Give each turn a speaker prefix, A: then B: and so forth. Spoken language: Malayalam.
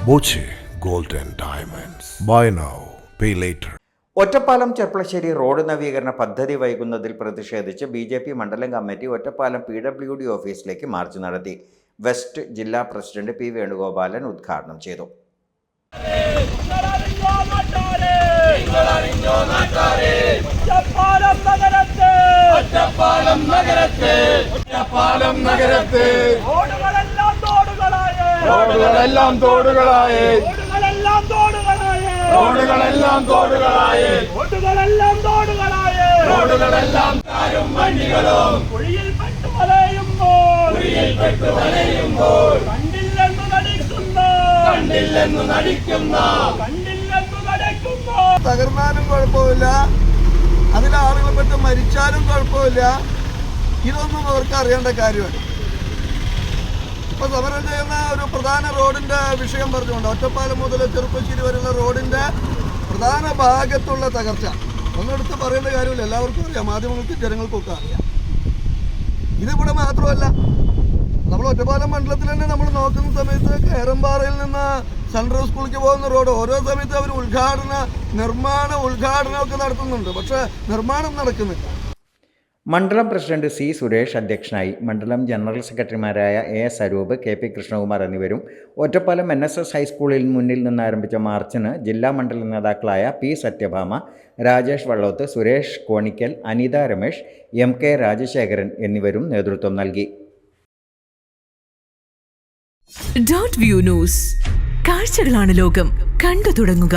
A: Boche gold and diamonds. Buy now pay later.
B: Ottapalam Cherpulassery road നവീകരണ പദ്ധതി വൈകുന്നതിൽ പ്രതിഷേധിച്ച് BJP മണ്ഡലം കമ്മിറ്റി ഒറ്റപ്പാലം PWD ഓഫീസിലേക്ക് മാർച്ച് നടത്തി. വെസ്റ്റ് ജില്ലാ പ്രസിഡന്റ് P. വേണുഗോപാലൻ ഉദ്ഘാടനം ചെയ്തു.
C: തകർന്നാലും കുഴപ്പമില്ല, അതിലാളുകൾ പെട്ട് മരിച്ചാലും കുഴപ്പമില്ല. ഇതൊന്നും അവർക്ക് അറിയേണ്ട കാര്യമാണ്. ഇപ്പൊ സമരം ചെയ്യുന്ന ഒരു പ്രധാന റോഡിന്റെ വിഷയം പറഞ്ഞുകൊണ്ട് ഒറ്റപ്പാലം മുതൽ ചെറുപ്പശ്ശേരി വരെയുള്ള റോഡിന്റെ പ്രധാന ഭാഗത്തുള്ള തകർച്ച ഒന്നെടുത്ത് പറയേണ്ട കാര്യമില്ല, എല്ലാവർക്കും അറിയാം, മാധ്യമങ്ങൾക്കും ജനങ്ങൾക്കൊക്കെ അറിയാം. ഇതിവിടെ മാത്രമല്ല, നമ്മൾ ഒറ്റപ്പാലം മണ്ഡലത്തിൽ തന്നെ നമ്മൾ നോക്കുന്ന സമയത്ത് കയറമ്പാറയിൽ നിന്ന് സെൻട്രൽ സ്കൂളിലേക്ക് പോകുന്ന റോഡ് ഓരോ സമയത്ത് അവർ ഉദ്ഘാടനമൊക്കെ നടത്തുന്നുണ്ട്, പക്ഷേ നിർമ്മാണം നടക്കുന്നില്ല.
B: മണ്ഡലം പ്രസിഡന്റ് C. സുരേഷ് അധ്യക്ഷനായി. മണ്ഡലം ജനറൽ സെക്രട്ടറിമാരായ A. അരൂപ്, KP കൃഷ്ണകുമാർ എന്നിവരും ഒറ്റപ്പാലം NSS ഹൈസ്കൂളിൽ മുന്നിൽ നിന്ന് ആരംഭിച്ച മാർച്ചിന് ജില്ലാ മണ്ഡലം നേതാക്കളായ P. സത്യഭാമ, രാജേഷ് വള്ളോത്ത്, സുരേഷ് കോണിക്കൽ, അനിത രമേശ്, MK രാജശേഖരൻ എന്നിവരും നേതൃത്വം നൽകി.
D: Dot view news. കാഴ്ചകളാണ് ലോകം, കണ്ടു തുടങ്ങുക.